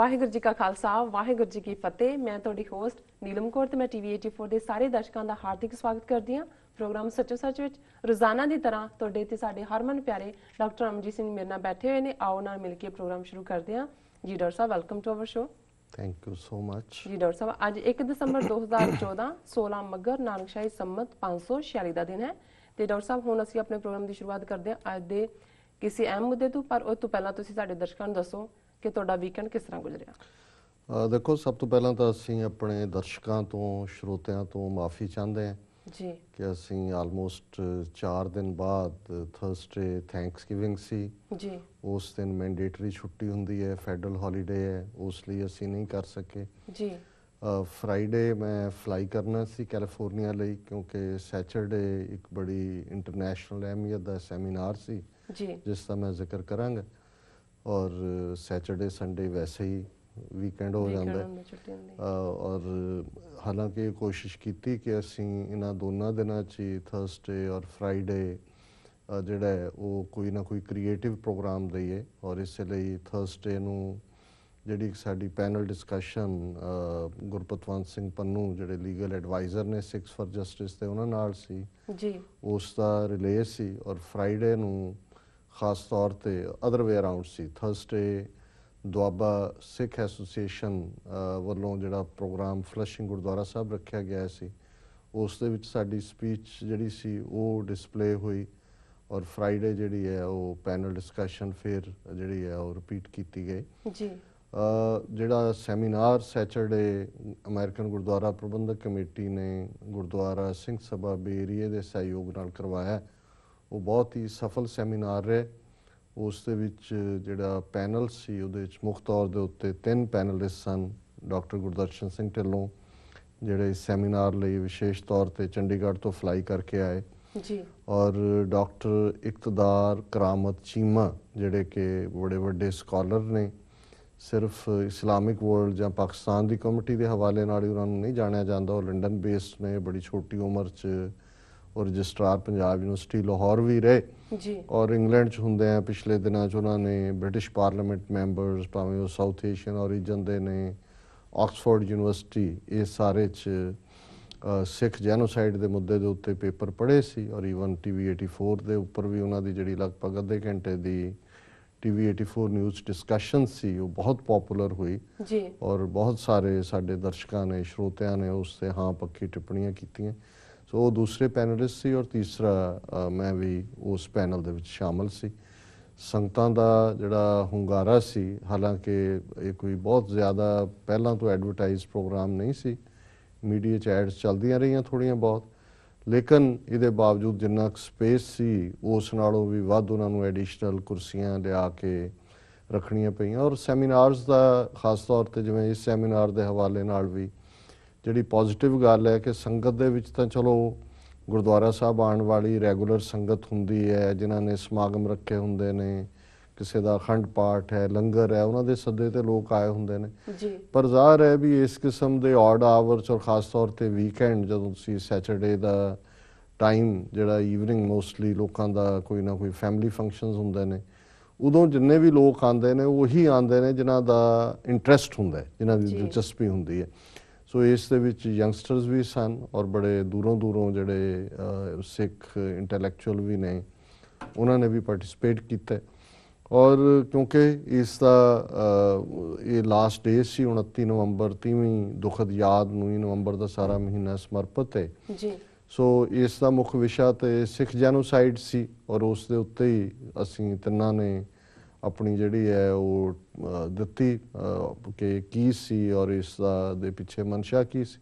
ਵਾਹਿਗੁਰੂ ਜੀ ਕਾ ਖਾਲਸਾ ਵਾਹਿਗੁਰੂ ਜੀ ਕੀ ਫਤਿਹ। ਮੈਂ ਤੁਹਾਡੀ ਹੋਸਟ ਨੀਲਮ ਕੌਰ ਤੇ ਮੈਂ ਟੀਵੀ 84 ਦੇ ਸਾਰੇ ਦਰਸ਼ਕਾਂ ਦਾ ਹਾਰਦਿਕ ਸਵਾਗਤ ਕਰਦੀ ਹਾਂ। ਪ੍ਰੋਗਰਾਮ ਸੱਚੋ ਸੱਚ ਵਿੱਚ ਰੋਜ਼ਾਨਾ ਦੀ ਤਰ੍ਹਾਂ ਤੁਹਾਡੇ ਤੇ ਸਾਡੇ ਹਰਮਨ ਪਿਆਰੇ ਡਾਕਟਰ ਅਮਰਜੀਤ ਸਿੰਘ ਮੇਰੇ ਨਾਲ ਬੈਠੇ ਹੋਏ ਨੇ। ਆਓ ਨਾਲ ਮਿਲ ਕੇ ਪ੍ਰੋਗਰਾਮ ਸ਼ੁਰੂ ਕਰਦੇ ਹਾਂ। ਜੀ ਡਾਕਟਰ ਸਾਹਿਬ, welcome to our show. Thank you so much. ਜੀ ਡਾਕਟਰ ਸਾਹਿਬ, ਅੱਜ 1 ਦਸੰਬਰ 2014 16 ਮੱਘਰ ਨਾਨਕਸ਼ਾਹੀ ਸੰਮਤ 546 ਦਾ ਦਿਨ ਹੈ। ਤੇ ਡਾਕਟਰ ਸਾਹਿਬ, ਹੁਣ ਅਸੀਂ ਆਪਣੇ ਪ੍ਰੋਗਰਾਮ ਦੀ ਸ਼ੁਰੂਆਤ ਕਰਦੇ ਹਾਂ ਅੱਜ ਦੇ ਕਿਸੇ ਅਹਿਮ ਮੁੱਦੇ ਤੋਂ, ਪਰ ਉਸ ਤੋਂ ਪਹਿਲਾਂ ਤੁਸੀਂ ਸਾਡੇ ਦਰਸ਼ਕਾਂ ਨੂੰ ਦੱਸੋ ਕਿ ਤੁਹਾਡਾ ਵੀਕਐਂਡ ਕਿਸ ਤਰ੍ਹਾਂ ਗੁਜ਼ਰਿਆ। ਦੇਖੋ, ਸਭ ਤੋਂ ਪਹਿਲਾਂ ਤਾਂ ਅਸੀਂ ਆਪਣੇ ਦਰਸ਼ਕਾਂ ਤੋਂ ਸਰੋਤਿਆਂ ਤੋਂ ਮਾਫੀ ਚਾਹੁੰਦੇ ਹਾਂ ਜੀ ਕਿ ਅਸੀਂ ਆਲਮੋਸਟ 4 ਦਿਨ ਬਾਅਦ ਥਰਸਡੇ ਥੈਂਕਸਗਿਵਿੰਗ ਸੀ ਜੀ, ਉਸ ਦਿਨ ਮੈਂਡੇਟਰੀ ਛੁੱਟੀ ਹੁੰਦੀ ਹੈ, ਫੈਡਰਲ ਹੌਲੀਡੇ ਹੈ, ਉਸ ਲਈ ਅਸੀਂ ਨਹੀਂ ਕਰ ਸਕੇ ਜੀ। ਫਰਾਈਡੇ ਮੈਂ ਫਲਾਈ ਕਰਨਾ ਸੀ ਕੈਲੀਫੋਰਨੀਆ ਲਈ, ਕਿਉਂਕਿ ਸੈਚਰਡੇ ਇੱਕ ਬੜੀ ਇੰਟਰਨੈਸ਼ਨਲ ਅਹਿਮੀਅਤ ਦਾ ਸੈਮੀਨਾਰ ਸੀ ਜੀ ਜਿਸ ਦਾ ਮੈਂ ਜ਼ਿਕਰ ਕਰਾਂਗਾ। ਔਰ ਸੈਚਰਡੇ ਸੰਡੇ ਵੈਸੇ ਹੀ ਵੀਕਐਂਡ ਹੋ ਜਾਂਦਾ ਔਰ ਹਾਲਾਂਕਿ ਕੋਸ਼ਿਸ਼ ਕੀਤੀ ਕਿ ਅਸੀਂ ਇਹਨਾਂ ਦੋਨਾਂ ਦਿਨਾਂ 'ਚ ਹੀ ਥਰਸਡੇ ਔਰ ਫਰਾਈਡੇ ਜਿਹੜਾ ਹੈ ਉਹ ਕੋਈ ਨਾ ਕੋਈ ਕ੍ਰੀਏਟਿਵ ਪ੍ਰੋਗਰਾਮ ਦਈਏ। ਔਰ ਇਸ ਲਈ ਥਰਸਡੇ ਨੂੰ ਜਿਹੜੀ ਸਾਡੀ ਪੈਨਲ ਡਿਸਕਸ਼ਨ ਗੁਰਪਤਵੰਤ ਸਿੰਘ ਪੰਨੂ ਜਿਹੜੇ ਲੀਗਲ ਐਡਵਾਈਜ਼ਰ ਨੇ 6 ਫॉर ਜਸਟਿਸ ਤੇ ਉਹਨਾਂ ਨਾਲ ਸੀ ਜੀ, ਉਸ ਦਾ ਰਿਲੇ ਸੀ। ਔਰ ਫਰਾਈਡੇ ਨੂੰ ਖਾਸ ਤੌਰ ਤੇ ਅਦਰ ਵੇ ਅਰਾਊਂਡ ਸੀ। ਥਰਸਡੇ ਦੁਆਬਾ ਸਿੱਖ ਐਸੋਸੀਏਸ਼ਨ ਵੱਲੋਂ ਜਿਹੜਾ ਪ੍ਰੋਗਰਾਮ ਫਲਸ਼ਿੰਗ ਗੁਰਦੁਆਰਾ ਸਾਹਿਬ ਰੱਖਿਆ ਗਿਆ ਸੀ, ਉਸ ਦੇ ਵਿੱਚ ਸਾਡੀ ਸਪੀਚ ਜਿਹੜੀ ਸੀ ਉਹ ਡਿਸਪਲੇ ਹੋਈ। ਔਰ ਫਰਾਈਡੇ ਜਿਹੜੀ ਹੈ ਉਹ ਪੈਨਲ ਡਿਸਕਸ਼ਨ ਫਿਰ ਜਿਹੜੀ ਹੈ ਉਹ ਰਿਪੀਟ ਕੀਤੀ ਗਈ ਜੀ। ਜਿਹੜਾ ਸੈਮੀਨਾਰ ਸੈਚਰਡੇ ਅਮਰੀਕਨ ਗੁਰਦੁਆਰਾ ਪ੍ਰਬੰਧਕ ਕਮੇਟੀ ਨੇ ਗੁਰਦੁਆਰਾ ਸਿੰਘ ਸਭਾ ਬੇਰੀਏ ਦੇ ਸਹਿਯੋਗ ਨਾਲ ਕਰਵਾਇਆ, ਉਹ ਬਹੁਤ ਹੀ ਸਫਲ ਸੈਮੀਨਾਰ ਰਿਹਾ। ਉਸ ਦੇ ਵਿੱਚ ਜਿਹੜਾ ਪੈਨਲ ਸੀ ਉਹਦੇ ਵਿੱਚ ਮੁੱਖ ਤੌਰ ਦੇ ਉੱਤੇ 3 ਪੈਨਲਿਸਟ ਸਨ। ਡਾਕਟਰ ਗੁਰਦਰਸ਼ਨ ਸਿੰਘ ਢਿੱਲੋਂ ਜਿਹੜੇ ਇਸ ਸੈਮੀਨਾਰ ਲਈ ਵਿਸ਼ੇਸ਼ ਤੌਰ ਤੇ ਚੰਡੀਗੜ੍ਹ ਤੋਂ ਫਲਾਈ ਕਰਕੇ ਆਏ ਜੀ, ਔਰ ਡਾਕਟਰ ਇਕਤਦਾਰ ਕਰਾਮਤ ਚੀਮਾ ਜਿਹੜੇ ਕਿ ਬੜੇ ਵੱਡੇ ਸਕਾਲਰ ਨੇ। ਸਿਰਫ ਇਸਲਾਮਿਕ ਵਰਲਡ ਜਾਂ ਪਾਕਿਸਤਾਨ ਦੀ ਕਮੇਟੀ ਦੇ ਹਵਾਲੇ ਨਾਲ ਹੀ ਉਹਨਾਂ ਨੂੰ ਨਹੀਂ ਜਾਣਿਆ ਜਾਂਦਾ, ਉਹ ਲੰਡਨ ਬੇਸਡ ਨੇ, ਬੜੀ ਛੋਟੀ ਉਮਰ 'ਚ ਔਰ ਰਜਿਸਟਰਾਰ ਪੰਜਾਬ ਯੂਨੀਵਰਸਿਟੀ ਲਾਹੌਰ ਵੀ ਰਹੇ ਜੀ। ਔਰ ਇੰਗਲੈਂਡ 'ਚ ਹੁੰਦੇ ਆ ਪਿਛਲੇ ਦਿਨਾਂ 'ਚ ਉਹਨਾਂ ਨੇ ਬ੍ਰਿਟਿਸ਼ ਪਾਰਲੀਮੈਂਟ ਮੈਂਬਰਸ, ਭਾਵੇਂ ਉਹ ਸਾਊਥ ਏਸ਼ੀਅਨ ਔਰੀਜਨ ਦੇ ਨੇ, ਆਕਸਫੋਰਡ ਯੂਨੀਵਰਸਿਟੀ, ਇਹ ਸਾਰੇ 'ਚ ਸਿੱਖ ਜੈਨੋਸਾਈਡ ਦੇ ਮੁੱਦੇ ਦੇ ਉੱਤੇ ਪੇਪਰ ਪੜ੍ਹੇ ਸੀ। ਔਰ ਈਵਨ ਟੀਵੀ 84 ਦੇ ਉੱਪਰ ਵੀ ਉਹਨਾਂ ਦੀ ਜਿਹੜੀ ਲਗਭਗ ਅੱਧੇ ਘੰਟੇ ਦੀ ਟੀਵੀ 84 ਨਿਊਜ਼ ਡਿਸਕਸ਼ਨ ਸੀ ਉਹ ਬਹੁਤ ਪੋਪੂਲਰ ਹੋਈ ਜੀ। ਔਰ ਬਹੁਤ ਸਾਰੇ ਸਾਡੇ ਦਰਸ਼ਕਾਂ ਨੇ, ਸਰੋਤਿਆਂ ਨੇ ਉਸ 'ਤੇ ਹਾਂ ਪੱਖੀ ਟਿੱਪਣੀਆਂ ਕੀਤੀਆਂ। ਸੋ ਉਹ ਦੂਸਰੇ ਪੈਨਲਿਸਟ ਸੀ ਔਰ ਤੀਸਰਾ ਮੈਂ ਵੀ ਉਸ ਪੈਨਲ ਦੇ ਵਿੱਚ ਸ਼ਾਮਲ ਸੀ। ਸੰਗਤਾਂ ਦਾ ਜਿਹੜਾ ਹੁੰਗਾਰਾ ਸੀ, ਹਾਲਾਂਕਿ ਇਹ ਕੋਈ ਬਹੁਤ ਜ਼ਿਆਦਾ ਪਹਿਲਾਂ ਤੋਂ ਐਡਵਰਟਾਈਜ਼ ਪ੍ਰੋਗਰਾਮ ਨਹੀਂ ਸੀ, ਮੀਡੀਆ 'ਚ ਐਡਸ ਚੱਲਦੀਆਂ ਰਹੀਆਂ ਥੋੜ੍ਹੀਆਂ ਬਹੁਤ, ਲੇਕਿਨ ਇਹਦੇ ਬਾਵਜੂਦ ਜਿੰਨਾ ਕੁ ਸਪੇਸ ਸੀ ਉਸ ਨਾਲੋਂ ਵੀ ਵੱਧ ਉਹਨਾਂ ਨੂੰ ਐਡੀਸ਼ਨਲ ਕੁਰਸੀਆਂ ਲਿਆ ਕੇ ਰੱਖਣੀਆਂ ਪਈਆਂ। ਔਰ ਸੈਮੀਨਾਰਸ ਦਾ ਖਾਸ ਤੌਰ 'ਤੇ ਜਿਵੇਂ ਇਸ ਸੈਮੀਨਾਰ ਦੇ ਹਵਾਲੇ ਨਾਲ ਵੀ ਜਿਹੜੀ ਪੋਜ਼ੀਟਿਵ ਗੱਲ ਹੈ ਕਿ ਸੰਗਤ ਦੇ ਵਿੱਚ ਤਾਂ ਚਲੋ ਗੁਰਦੁਆਰਾ ਸਾਹਿਬ ਆਉਣ ਵਾਲੀ ਰੈਗੂਲਰ ਸੰਗਤ ਹੁੰਦੀ ਹੈ, ਜਿਨ੍ਹਾਂ ਨੇ ਸਮਾਗਮ ਰੱਖੇ ਹੁੰਦੇ ਨੇ, ਕਿਸੇ ਦਾ ਅਖੰਡ ਪਾਠ ਹੈ, ਲੰਗਰ ਹੈ, ਉਹਨਾਂ ਦੇ ਸੱਦੇ ਤੇ ਲੋਕ ਆਏ ਹੁੰਦੇ ਨੇ ਜੀ। ਪਰ ਜ਼ਾਹਰ ਹੈ ਵੀ ਇਸ ਕਿਸਮ ਦੇ ਔਡ ਆਵਰਸ ਔਰ ਖਾਸ ਤੌਰ ਤੇ ਵੀਕਐਂਡ ਜਦੋਂ ਤੁਸੀਂ ਸੈਚਰਡੇ ਦਾ ਟਾਈਮ ਜਿਹੜਾ ਈਵਨਿੰਗ ਮੋਸਟਲੀ ਲੋਕਾਂ ਦਾ ਕੋਈ ਨਾ ਕੋਈ ਫੈਮਿਲੀ ਫੰਕਸ਼ਨਸ ਹੁੰਦੇ ਨੇ, ਉਦੋਂ ਜਿੰਨੇ ਵੀ ਲੋਕ ਆਉਂਦੇ ਨੇ ਉਹੀ ਆਉਂਦੇ ਨੇ ਜਿਨ੍ਹਾਂ ਦਾ ਇੰਟਰਸਟ ਹੁੰਦਾ ਹੈ, ਜਿਨ੍ਹਾਂ ਦੀ ਦਿਲਚਸਪੀ ਹੁੰਦੀ ਹੈ। ਸੋ ਇਸ ਦੇ ਵਿੱਚ ਯੰਗਸਟਰਸ ਵੀ ਸਨ ਔਰ ਬੜੇ ਦੂਰੋਂ ਦੂਰੋਂ ਜਿਹੜੇ ਸਿੱਖ ਇੰਟੈਲੈਕਚੁਅਲ ਵੀ ਨੇ ਉਹਨਾਂ ਨੇ ਵੀ ਪਾਰਟਿਸਿਪੇਟ ਕੀਤਾ। ਔਰ ਕਿਉਂਕਿ ਇਸ ਦਾ ਇਹ ਲਾਸਟ ਡੇ ਸੀ 29 ਨਵੰਬਰ, 30ਵੀਂ ਦੁਖਦ ਯਾਦ ਨੂੰ ਹੀ ਨਵੰਬਰ ਦਾ ਸਾਰਾ ਮਹੀਨਾ ਸਮਰਪਿਤ ਹੈ ਜੀ। ਸੋ ਇਸ ਦਾ ਮੁੱਖ ਵਿਸ਼ਾ ਤੇ ਸਿੱਖ ਜੈਨੋਸਾਈਡ ਸੀ ਔਰ ਉਸ ਦੇ ਉੱਤੇ ਹੀ ਅਸੀਂ ਤਿੰਨਾਂ ਨੇ ਆਪਣੀ ਜਿਹੜੀ ਹੈ ਉਹ ਦਿੱਤੀ ਕਿ ਕੀ ਸੀ ਔਰ ਇਸ ਦਾ ਦੇ ਪਿੱਛੇ ਮਨਸ਼ਾ ਕੀ ਸੀ।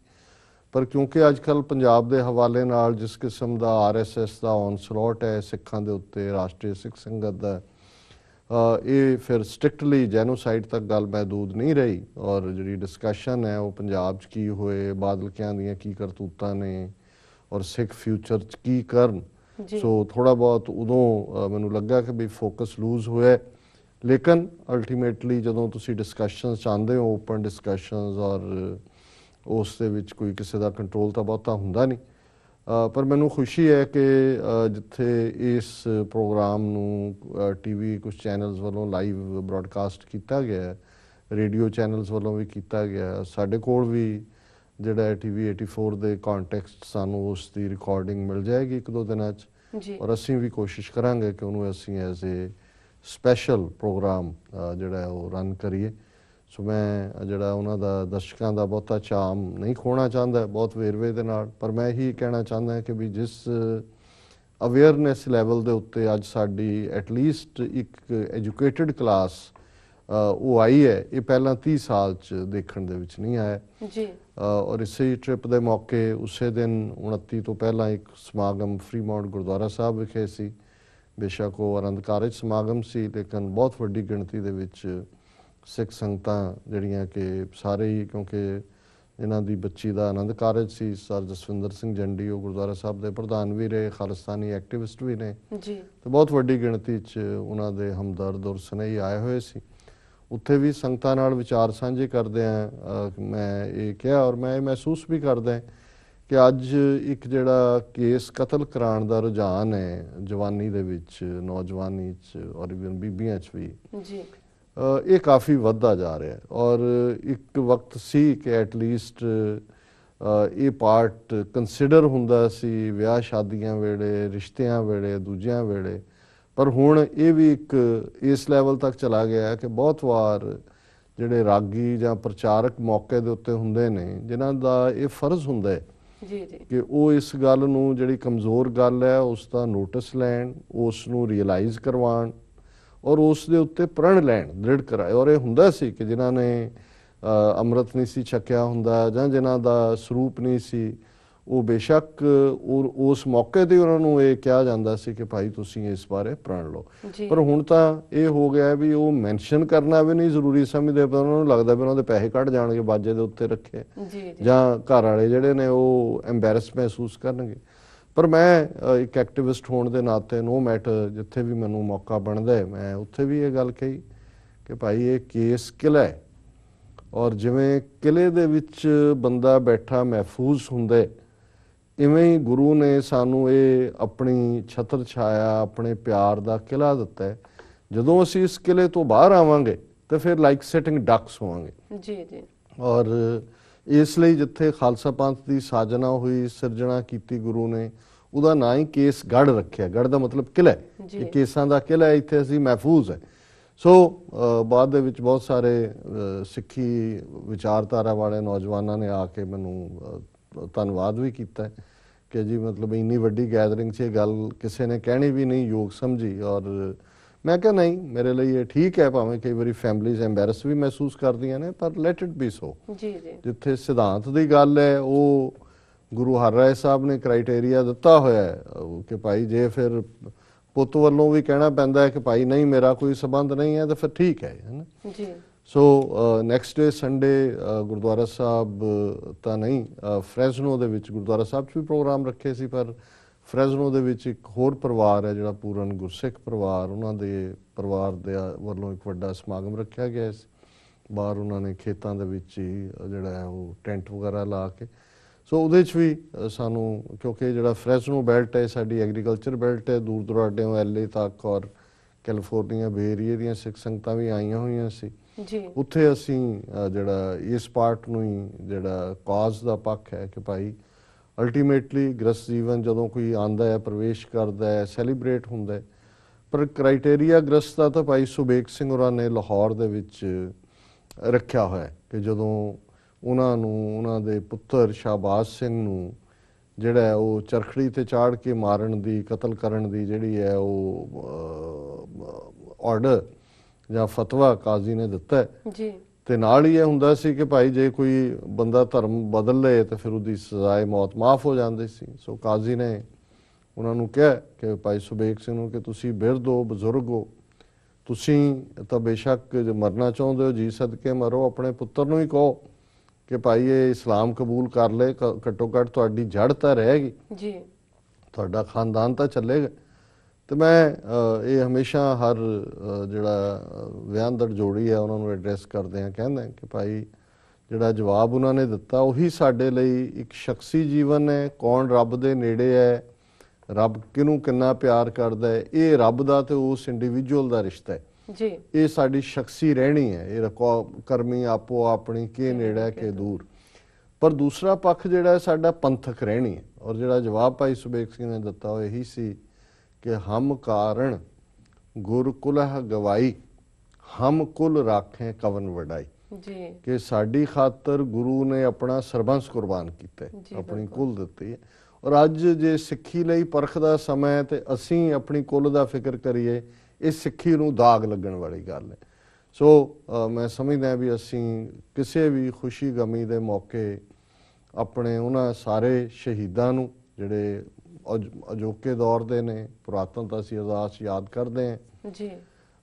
ਪਰ ਕਿਉਂਕਿ ਅੱਜ ਕੱਲ੍ਹ ਪੰਜਾਬ ਦੇ ਹਵਾਲੇ ਨਾਲ ਜਿਸ ਕਿਸਮ ਦਾ RSS ਦਾ ਔਨਸਲੌਟ ਹੈ ਸਿੱਖਾਂ ਦੇ ਉੱਤੇ, ਰਾਸ਼ਟਰੀ ਸਿੱਖ ਸੰਗਤ ਦਾ, ਇਹ ਫਿਰ ਸਟ੍ਰਿਕਟਲੀ ਜੈਨੋਸਾਈਡ ਤੱਕ ਗੱਲ ਮਹਿਦੂਦ ਨਹੀਂ ਰਹੀ। ਔਰ ਜਿਹੜੀ ਡਿਸਕਸ਼ਨ ਹੈ ਉਹ ਪੰਜਾਬ 'ਚ ਕੀ ਹੋਏ, ਬਾਦਲਕਿਆਂ ਦੀਆਂ ਕੀ ਕਰਤੂਤਾਂ ਨੇ ਔਰ ਸਿੱਖ ਫਿਊਚਰ 'ਚ ਕੀ ਕਰਨ। ਸੋ ਥੋੜ੍ਹਾ ਬਹੁਤ ਉਦੋਂ ਮੈਨੂੰ ਲੱਗਾ ਕਿ ਵੀ ਫੋਕਸ ਲੂਜ਼ ਹੋਇਆ। ਲੇਕਿਨ ਅਲਟੀਮੇਟਲੀ ਜਦੋਂ ਤੁਸੀਂ ਡਿਸਕਸ਼ਨਸ ਚਾਹੁੰਦੇ ਹੋ, ਓਪਨ ਡਿਸਕਸ਼ਨਸ, ਔਰ ਉਸ ਦੇ ਵਿੱਚ ਕੋਈ ਕਿਸੇ ਦਾ ਕੰਟਰੋਲ ਤਾਂ ਬਹੁਤਾ ਹੁੰਦਾ ਨਹੀਂ। ਪਰ ਮੈਨੂੰ ਖੁਸ਼ੀ ਹੈ ਕਿ ਜਿੱਥੇ ਇਸ ਪ੍ਰੋਗਰਾਮ ਨੂੰ ਟੀਵੀ ਕੁਝ ਚੈਨਲਸ ਵੱਲੋਂ ਲਾਈਵ ਬ੍ਰੌਡਕਾਸਟ ਕੀਤਾ ਗਿਆ ਰੇਡੀਓ ਚੈਨਲਸ ਵੱਲੋਂ ਵੀ ਕੀਤਾ ਗਿਆ। ਸਾਡੇ ਕੋਲ ਵੀ ਜਿਹੜਾ TV 84 ਦੇ ਕੰਟੈਕਸਟ ਸਾਨੂੰ ਉਸ ਦੀ ਰਿਕਾਰਡਿੰਗ ਮਿਲ ਜਾਏਗੀ 1-2 ਦਿਨਾਂ 'ਚ ਜੀ ਔਰ ਅਸੀਂ ਵੀ ਕੋਸ਼ਿਸ਼ ਕਰਾਂਗੇ ਕਿ ਉਹਨੂੰ ਅਸੀਂ ਐਜ਼ ਏ ਸਪੈਸ਼ਲ ਪ੍ਰੋਗਰਾਮ ਜਿਹੜਾ ਉਹ ਰਨ ਕਰੀਏ। ਸੋ ਮੈਂ ਜਿਹੜਾ ਉਹਨਾਂ ਦਾ ਦਰਸ਼ਕਾਂ ਦਾ ਬਹੁਤਾ ਚਾਮ ਨਹੀਂ ਖੋਣਾ ਚਾਹੁੰਦਾ ਬਹੁਤ ਵੇਰਵੇ ਦੇ ਨਾਲ, ਪਰ ਮੈਂ ਇਹੀ ਕਹਿਣਾ ਚਾਹੁੰਦਾ ਕਿ ਵੀ ਜਿਸ ਅਵੇਅਰਨੈਸ ਲੈਵਲ ਦੇ ਉੱਤੇ ਅੱਜ ਸਾਡੀ ਐਟਲੀਸਟ ਇੱਕ ਐਜੂਕੇਟਡ ਕਲਾਸ ਉਹ ਆਈ ਹੈ, ਇਹ ਪਹਿਲਾਂ 30 ਸਾਲ 'ਚ ਦੇਖਣ ਦੇ ਵਿੱਚ ਨਹੀਂ ਆਇਆ ਜੀ। ਔਰ ਇਸੇ ਟ੍ਰਿਪ ਦੇ ਮੌਕੇ ਉਸੇ ਦਿਨ 29 ਤੋਂ ਪਹਿਲਾਂ ਇੱਕ ਸਮਾਗਮ ਫਰੀਮਾਉਂਟ ਗੁਰਦੁਆਰਾ ਸਾਹਿਬ ਵਿਖੇ ਸੀ। ਬੇਸ਼ੱਕ ਉਹ ਆਨੰਦ ਕਾਰਜ ਸਮਾਗਮ ਸੀ, ਲੇਕਿਨ ਬਹੁਤ ਵੱਡੀ ਗਿਣਤੀ ਦੇ ਵਿੱਚ ਸਿੱਖ ਸੰਗਤਾਂ ਜਿਹੜੀਆਂ ਕਿ ਸਾਰੇ ਹੀ, ਕਿਉਂਕਿ ਇਹਨਾਂ ਦੀ ਬੱਚੀ ਦਾ ਆਨੰਦ ਕਾਰਜ ਸੀ, ਸਰ ਜਸਵਿੰਦਰ ਸਿੰਘ ਜੰਡੀ ਉਹ ਗੁਰਦੁਆਰਾ ਸਾਹਿਬ ਦੇ ਪ੍ਰਧਾਨ ਵੀ ਰਹੇ, ਖਾਲਿਸਤਾਨੀ ਐਕਟਿਵਿਸਟ ਵੀ ਨੇ ਜੀ, ਤੇ ਬਹੁਤ ਵੱਡੀ ਗਿਣਤੀ 'ਚ ਉਹਨਾਂ ਦੇ ਹਮਦਰਦ ਔਰ ਸਨੇਹੀ ਆਏ ਹੋਏ ਸੀ। ਉੱਥੇ ਵੀ ਸੰਗਤਾਂ ਨਾਲ ਵਿਚਾਰ ਸਾਂਝੇ ਕਰਦੇ ਆ ਮੈਂ ਇਹ ਕਿਹਾ ਔਰ ਮੈਂ ਇਹ ਮਹਿਸੂਸ ਵੀ ਕਰਦਾ ਕਿ ਅੱਜ ਇੱਕ ਜਿਹੜਾ ਕੇਸ ਕਤਲ ਕਰਾਉਣ ਦਾ ਰੁਝਾਨ ਹੈ ਜਵਾਨੀ ਦੇ ਵਿੱਚ, ਨੌਜਵਾਨੀ 'ਚ ਔਰ ਬੀਬੀਆਂ 'ਚ ਵੀ ਜੀ, ਇਹ ਕਾਫੀ ਵੱਧਦਾ ਜਾ ਰਿਹਾ ਔਰ ਇੱਕ ਵਕਤ ਸੀ ਕਿ ਐਟਲੀਸਟ ਇਹ ਪਾਰਟ ਕੰਸੀਡਰ ਹੁੰਦਾ ਸੀ ਵਿਆਹ ਸ਼ਾਦੀਆਂ ਵੇਲੇ, ਰਿਸ਼ਤਿਆਂ ਵੇਲੇ, ਦੂਜਿਆਂ ਵੇਲੇ, ਪਰ ਹੁਣ ਇਹ ਵੀ ਇੱਕ ਇਸ ਲੈਵਲ ਤੱਕ ਚਲਾ ਗਿਆ ਕਿ ਬਹੁਤ ਵਾਰ ਜਿਹੜੇ ਰਾਗੀ ਜਾਂ ਪ੍ਰਚਾਰਕ ਮੌਕੇ ਦੇ ਉੱਤੇ ਹੁੰਦੇ ਨੇ ਜਿਨ੍ਹਾਂ ਦਾ ਇਹ ਫਰਜ਼ ਹੁੰਦਾ ਹੈ ਜੀ ਜੀ, ਕਿ ਉਹ ਇਸ ਗੱਲ ਨੂੰ ਜਿਹੜੀ ਕਮਜ਼ੋਰ ਗੱਲ ਹੈ ਉਸ ਦਾ ਨੋਟਿਸ ਲੈਣ, ਉਸ ਨੂੰ ਰੀਅਲਾਈਜ਼ ਕਰਵਾਉਣ ਔਰ ਉਸ ਦੇ ਉੱਤੇ ਪ੍ਰਣ ਲੈਣ, ਦ੍ਰਿੜ ਕਰਾਏ। ਔਰ ਇਹ ਹੁੰਦਾ ਸੀ ਕਿ ਜਿਨ੍ਹਾਂ ਨੇ ਅੰਮ੍ਰਿਤ ਨਹੀਂ ਸੀ ਛਕਿਆ ਹੁੰਦਾ ਜਾਂ ਜਿਨ੍ਹਾਂ ਦਾ ਸਰੂਪ ਨਹੀਂ ਸੀ, ਉਹ ਬੇਸ਼ੱਕ ਉਸ ਮੌਕੇ ਤੇ ਉਹਨਾਂ ਨੂੰ ਇਹ ਕਿਹਾ ਜਾਂਦਾ ਸੀ ਕਿ ਭਾਈ ਤੁਸੀਂ ਇਸ ਬਾਰੇ ਪ੍ਰਣ ਲਓ। ਪਰ ਹੁਣ ਤਾਂ ਇਹ ਹੋ ਗਿਆ ਵੀ ਉਹ ਮੈਂਸ਼ਨ ਕਰਨਾ ਵੀ ਨਹੀਂ ਜ਼ਰੂਰੀ ਸਮਝਦੇ, ਪਰ ਉਹਨਾਂ ਨੂੰ ਲੱਗਦਾ ਵੀ ਉਹਨਾਂ ਦੇ ਪੈਸੇ ਕੱਢ ਜਾਣਗੇ ਬਾਜੇ ਦੇ ਉੱਤੇ ਰੱਖੇ, ਜਾਂ ਘਰ ਵਾਲੇ ਜਿਹੜੇ ਨੇ ਉਹ ਐਮਬੈਰਸ ਮਹਿਸੂਸ ਕਰਨਗੇ। ਪਰ ਮੈਂ ਇੱਕ ਐਕਟਿਵਿਸਟ ਹੋਣ ਦੇ ਨਾਤੇ ਨੋ ਮੈਟਰ ਜਿੱਥੇ ਵੀ ਮੈਨੂੰ ਮੌਕਾ ਬਣਦਾ ਹੈ ਮੈਂ ਉੱਥੇ ਵੀ ਇਹ ਗੱਲ ਕਹੀ ਕਿ ਭਾਈ ਇਹ ਕੇਸ ਕਿਲ੍ਹਾ ਹੈ ਔਰ ਜਿਵੇਂ ਕਿਲ੍ਹੇ ਦੇ ਵਿੱਚ ਬੰਦਾ ਬੈਠਾ ਮਹਿਫੂਜ਼ ਹੁੰਦਾ, ਇਵੇਂ ਹੀ ਗੁਰੂ ਨੇ ਸਾਨੂੰ ਇਹ ਆਪਣੀ ਛਤਰ ਛਾਇਆ, ਆਪਣੇ ਪਿਆਰ ਦਾ ਕਿਲ੍ਹਾ ਦਿੱਤਾ ਹੈ। ਜਦੋਂ ਅਸੀਂ ਇਸ ਕਿਲ੍ਹੇ ਤੋਂ ਬਾਹਰ ਆਵਾਂਗੇ ਤਾਂ ਫਿਰ ਲਾਈਕ ਸਿਟਿੰਗ ਡਕਸ ਹੋਵਾਂਗੇ। ਜੀ ਜੀ। ਔਰ ਇਸ ਲਈ ਜਿੱਥੇ ਖਾਲਸਾ ਪੰਥ ਦੀ ਸਾਜਨਾ ਹੋਈ, ਸਿਰਜਣਾ ਕੀਤੀ ਗੁਰੂ ਨੇ, ਉਹਦਾ ਨਾਂ ਹੀ ਕੇਸਗੜ੍ਹ ਰੱਖਿਆ। ਗੜ੍ਹ ਦਾ ਮਤਲਬ ਕਿਲ੍ਹਾ ਹੈ, ਇਹ ਕੇਸਾਂ ਦਾ ਕਿਲ੍ਹਾ ਹੈ, ਇੱਥੇ ਅਸੀਂ ਮਹਿਫੂਜ਼ ਹੈ। ਸੋ ਬਾਅਦ ਦੇ ਵਿੱਚ ਬਹੁਤ ਸਾਰੇ ਸਿੱਖੀ ਵਿਚਾਰਧਾਰਾ ਵਾਲੇ ਨੌਜਵਾਨਾਂ ਨੇ ਆ ਕੇ ਮੈਨੂੰ ਧੰਨਵਾਦ ਵੀ ਕੀਤਾ ਕਿ ਜੀ ਮਤਲਬ ਇੰਨੀ ਵੱਡੀ ਗੈਦਰਿੰਗ 'ਚ ਇਹ ਗੱਲ ਕਿਸੇ ਨੇ ਕਹਿਣੀ ਵੀ ਨਹੀਂ ਯੋਗ ਸਮਝੀ। ਔਰ ਮੈਂ ਕਿਹਾ ਨਹੀਂ, ਮੇਰੇ ਲਈ ਇਹ ਠੀਕ ਹੈ, ਭਾਵੇਂ ਕਈ ਵਾਰੀ ਫੈਮਲੀਜ਼ ਐਮਬੈਰਸ ਵੀ ਮਹਿਸੂਸ ਕਰਦੀਆਂ ਨੇ, ਪਰ ਲੈਟ ਇਟ ਬੀ ਸੋ। ਜਿੱਥੇ ਸਿਧਾਂਤ ਦੀ ਗੱਲ ਹੈ ਉਹ ਗੁਰੂ ਹਰਿਰਾਏ ਸਾਹਿਬ ਨੇ ਕ੍ਰਾਈਟੇਰੀਆ ਦਿੱਤਾ ਹੋਇਆ ਹੈ ਕਿ ਭਾਈ ਜੇ ਫਿਰ ਪੁੱਤ ਵੱਲੋਂ ਵੀ ਕਹਿਣਾ ਪੈਂਦਾ ਹੈ ਕਿ ਭਾਈ ਨਹੀਂ ਮੇਰਾ ਕੋਈ ਸਬੰਧ ਨਹੀਂ ਹੈ ਤਾਂ ਫਿਰ ਠੀਕ ਹੈ ਨਾ ਜੀ। So next day Sunday Gurdwara ਸਾਹਿਬ ਤਾਂ ਨਹੀਂ, ਫਰੈਜ਼ਨੋ ਦੇ ਵਿੱਚ ਗੁਰਦੁਆਰਾ ਸਾਹਿਬ 'ਚ ਵੀ ਪ੍ਰੋਗਰਾਮ ਰੱਖੇ ਸੀ, ਪਰ ਫਰੈਜ਼ਨੋ ਦੇ ਵਿੱਚ ਇੱਕ ਹੋਰ ਪਰਿਵਾਰ ਹੈ ਜਿਹੜਾ ਪੂਰਨ ਗੁਰਸਿੱਖ ਪਰਿਵਾਰ, ਉਹਨਾਂ ਦੇ ਪਰਿਵਾਰ ਦੇ ਵੱਲੋਂ ਇੱਕ ਵੱਡਾ ਸਮਾਗਮ ਰੱਖਿਆ ਗਿਆ ਸੀ। ਬਾਹਰ ਉਹਨਾਂ ਨੇ ਖੇਤਾਂ ਦੇ ਵਿੱਚ ਹੀ ਜਿਹੜਾ ਹੈ ਉਹ ਟੈਂਟ ਵਗੈਰਾ ਲਾ ਕੇ, ਸੋ ਉਹਦੇ 'ਚ ਵੀ ਸਾਨੂੰ, ਕਿਉਂਕਿ ਜਿਹੜਾ ਫਰੈਜ਼ਨੋ ਬੈਲਟ ਹੈ ਸਾਡੀ ਐਗਰੀਕਲਚਰ ਬੈਲਟ ਹੈ, ਦੂਰ ਦੁਰਾਡਿਓਂ LA ਤੱਕ ਔਰ ਕੈਲੀਫੋਰਨੀਆ ਬੇ ਏਰੀਏ ਦੀਆਂ ਸਿੱਖ ਸੰਗਤਾਂ ਵੀ ਆਈਆਂ ਹੋਈਆਂ ਸੀ ਜੀ। ਉੱਥੇ ਅਸੀਂ ਜਿਹੜਾ ਇਸ ਪਾਰਟ ਨੂੰ ਹੀ ਜਿਹੜਾ ਕਾਜ਼ ਦਾ ਪੱਖ ਹੈ ਕਿ ਭਾਈ ਅਲਟੀਮੇਟਲੀ ਗ੍ਰਸਤ ਜੀਵਨ ਜਦੋਂ ਕੋਈ ਆਉਂਦਾ ਹੈ, ਪ੍ਰਵੇਸ਼ ਕਰਦਾ ਹੈ, ਸੈਲੀਬ੍ਰੇਟ ਹੁੰਦਾ ਹੈ, ਪਰ ਕ੍ਰਾਈਟੇਰੀਆ ਗ੍ਰਸਤ ਦਾ ਤਾਂ ਭਾਈ ਸੁਬੇਗ ਸਿੰਘ ਹੋਰਾਂ ਨੇ ਲਾਹੌਰ ਦੇ ਵਿੱਚ ਰੱਖਿਆ ਹੋਇਆ ਕਿ ਜਦੋਂ ਉਹਨਾਂ ਨੂੰ ਉਹਨਾਂ ਦੇ ਪੁੱਤਰ ਸ਼ਾਹਬਾਜ਼ ਸਿੰਘ ਨੂੰ ਜਿਹੜਾ ਹੈ ਉਹ ਚਰਖੜੀ ਤੇ ਚਾੜ ਕੇ ਮਾਰਨ ਦੀ, ਕਤਲ ਕਰਨ ਦੀ ਜਿਹੜੀ ਹੈ ਉਹ ਆਰਡਰ ਜਾਂ ਫਤਵਾ ਕਾਜ਼ੀ ਨੇ ਦਿੱਤਾ ਜੀ। ਤੇ ਨਾਲ ਹੀ ਇਹ ਹੁੰਦਾ ਸੀ ਕਿ ਭਾਈ ਜੇ ਕੋਈ ਬੰਦਾ ਧਰਮ ਬਦਲ ਲਏ ਤਾਂ ਫਿਰ ਉਹਦੀ ਸਜ਼ਾਏ ਮੌਤ ਮਾਫ ਹੋ ਜਾਂਦੀ ਸੀ। ਸੋ ਕਾਜ਼ੀ ਨੇ ਉਹਨਾਂ ਨੂੰ ਕਿਹਾ ਕਿ ਭਾਈ ਸੁਬੇਗ ਸਿੰਘ ਨੂੰ ਕਿ ਤੁਸੀਂ ਬਿਰਧ ਹੋ, ਬਜ਼ੁਰਗ ਹੋ, ਤੁਸੀਂ ਤਾਂ ਬੇਸ਼ੱਕ ਮਰਨਾ ਚਾਹੁੰਦੇ ਹੋ, ਜੀ ਸਦਕੇ ਮਰੋ, ਆਪਣੇ ਪੁੱਤਰ ਨੂੰ ਹੀ ਕਹੋ ਕਿ ਭਾਈ ਇਹ ਇਸਲਾਮ ਕਬੂਲ ਕਰ ਲੈ, ਘੱਟੋ ਘੱਟ ਤੁਹਾਡੀ ਜੜ ਤਾਂ ਰਹੇਗੀ ਜੀ, ਤੁਹਾਡਾ ਖਾਨਦਾਨ ਤਾਂ ਚੱਲੇਗਾ। ਤੇ ਮੈਂ ਇਹ ਹਮੇਸ਼ਾ ਹਰ ਜਿਹੜਾ ਵਿਆਹੰਦਰ ਜੋੜੀ ਹੈ ਉਹਨਾਂ ਨੂੰ ਐਡਰੈਸ ਕਰਦੇ ਹਾਂ, ਕਹਿੰਦੇ ਕਿ ਭਾਈ ਜਿਹੜਾ ਜਵਾਬ ਉਹਨਾਂ ਨੇ ਦਿੱਤਾ ਉਹੀ ਸਾਡੇ ਲਈ ਇੱਕ ਸ਼ਖਸੀ ਜੀਵਨ ਹੈ। ਕੌਣ ਰੱਬ ਦੇ ਨੇੜੇ ਹੈ, ਰੱਬ ਕਿਹਨੂੰ ਕਿੰਨਾ ਪਿਆਰ ਕਰਦਾ ਹੈ, ਇਹ ਰੱਬ ਦਾ ਤੇ ਉਸ ਇੰਡੀਵਿਜੂਅਲ ਦਾ ਰਿਸ਼ਤਾ ਹੈ ਜੀ ਇਹ ਸਾਡੀ ਸ਼ਖਸੀ ਰਹਿਣੀ ਹੈ, ਇਹ ਕਰਮੀ ਆਪੋ ਆਪਣੀ ਕੇ ਨੇੜੇ ਕੇ ਦੂਰ। ਪਰ ਦੂਸਰਾ ਪੱਖ ਜਿਹੜਾ ਹੈ ਸਾਡਾ ਪੰਥਕ ਰਹਿਣੀ ਹੈ, ਔਰ ਜਿਹੜਾ ਜਵਾਬ ਭਾਈ ਸੁਬੇਗ ਸਿੰਘ ਨੇ ਦਿੱਤਾ ਉਹ ਇਹੀ ਸੀ ਕਿ ਹਮ ਕਾਰਣ ਗੁਰ ਕੁਲਹ ਗਵਾਈ, ਹਮ ਕੁਲ ਰਾਖੇ ਕਵਨ ਵਡਾਈ। ਜੀ ਕਿ ਸਾਡੀ ਖਾਤਰ ਗੁਰੂ ਨੇ ਆਪਣਾ ਸਰਬੰਸ ਕੁਰਬਾਨ ਕੀਤਾ, ਜੀ, ਆਪਣੀ ਕੁਲ ਦਿੱਤੀ ਹੈ। ਔਰ ਅੱਜ ਜੇ ਸਿੱਖੀ ਲਈ ਪਰਖ ਦਾ ਸਮਾਂ ਹੈ ਤੇ ਅਸੀਂ ਆਪਣੀ ਕੁਲ ਦਾ ਫਿਕਰ ਕਰੀਏ, ਇਹ ਸਿੱਖੀ ਨੂੰ ਦਾਗ ਲੱਗਣ ਵਾਲੀ ਗੱਲ ਹੈ। ਸੋ ਮੈਂ ਸਮਝਦਾ ਵੀ ਅਸੀਂ ਕਿਸੇ ਵੀ ਖੁਸ਼ੀ ਗਮੀ ਦੇ ਮੌਕੇ ਆਪਣੇ ਉਹਨਾਂ ਸਾਰੇ ਸ਼ਹੀਦਾਂ ਨੂੰ ਜਿਹੜੇ ਅਜੋਕੇ ਦੌਰ ਦੇ ਨੇ, ਪੁਰਾਤਨ ਤਾਂ ਅਸੀਂ ਅਰਦਾਸ ਯਾਦ ਕਰਦੇ ਹਾਂ ਜੀ,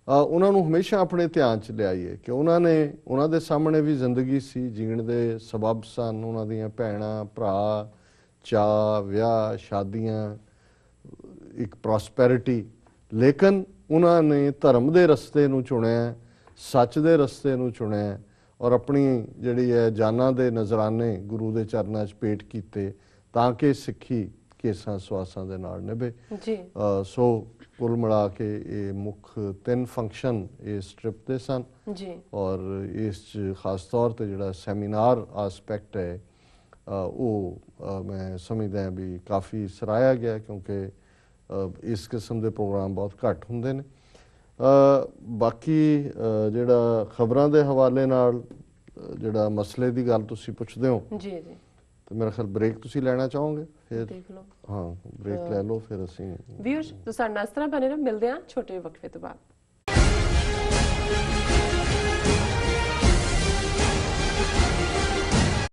ਉਹਨਾਂ ਨੂੰ ਹਮੇਸ਼ਾ ਆਪਣੇ ਧਿਆਨ 'ਚ ਲਿਆਈਏ ਕਿ ਉਹਨਾਂ ਦੇ ਸਾਹਮਣੇ ਵੀ ਜ਼ਿੰਦਗੀ ਸੀ, ਜੀਣ ਦੇ ਸਬਬ ਸਨ, ਉਹਨਾਂ ਦੀਆਂ ਭੈਣਾਂ ਭਰਾ, ਚਾਅ ਵਿਆਹ ਸ਼ਾਦੀਆਂ, ਇੱਕ ਪ੍ਰੋਸਪੈਰਿਟੀ, ਲੇਕਿਨ ਉਹਨਾਂ ਨੇ ਧਰਮ ਦੇ ਰਸਤੇ ਨੂੰ ਚੁਣਿਆ, ਸੱਚ ਦੇ ਰਸਤੇ ਨੂੰ ਚੁਣਿਆ, ਔਰ ਆਪਣੀ ਜਿਹੜੀ ਹੈ ਜਾਨਾਂ ਦੇ ਨਜ਼ਰਾਨੇ ਗੁਰੂ ਦੇ ਚਰਨਾਂ 'ਚ ਭੇਟ ਕੀਤੇ ਤਾਂ ਕਿ ਸਿੱਖੀ ਕੇਸਾਂ ਸਵਾਸਾਂ ਦੇ ਨਾਲ ਨਿਭੇ। ਜੀ ਸੋ ਕੁੱਲ ਮਿਲਾ ਕੇ ਇਹ ਮੁੱਖ 3 ਫੰਕਸ਼ਨ ਇਸ ਟ੍ਰਿਪ ਦੇ ਸਨ ਜੀ, ਔਰ ਇਸ 'ਚ ਖਾਸ ਤੌਰ ਤੇ ਜਿਹੜਾ ਸੈਮੀਨਾਰ ਆਸਪੈਕਟ ਹੈ ਉਹ ਮੈਂ ਸਮਝਦਾ ਵੀ ਕਾਫੀ ਸਰਾਹਿਆ ਗਿਆ, ਕਿਉਂਕਿ ਇਸ ਕਿਸਮ ਦੇ ਪ੍ਰੋਗਰਾਮ ਬਹੁਤ ਘੱਟ ਹੁੰਦੇ ਨੇ। ਬਾਕੀ ਜਿਹੜਾ ਖਬਰਾਂ ਦੇ ਹਵਾਲੇ ਨਾਲ ਜਿਹੜਾ ਮਸਲੇ ਦੀ ਗੱਲ ਤੁਸੀਂ ਪੁੱਛਦੇ ਹੋ, ਜੀ ਜੀ, ਤੇ ਮੇਰਾ ਖਿਆਲ ਬ੍ਰੇਕ ਤੁਸੀਂ ਲੈਣਾ ਚਾਹੋਗੇ ਫਿਰ? ਦੇਖ ਲਓ। ਹਾਂ, ਬ੍ਰੇਕ ਲੈ ਲਓ ਫਿਰ ਅਸੀਂ ਵੀਅਰਸ ਤੁਸੀਂ ਸਾਡੇ ਨਾਲ ਇਸ ਤਰ੍ਹਾਂ ਬਣੇ ਰਹੋ, ਮਿਲਦੇ ਹਾਂ ਛੋਟੇ ਵਕਫੇ ਤੋਂ ਬਾਅਦ।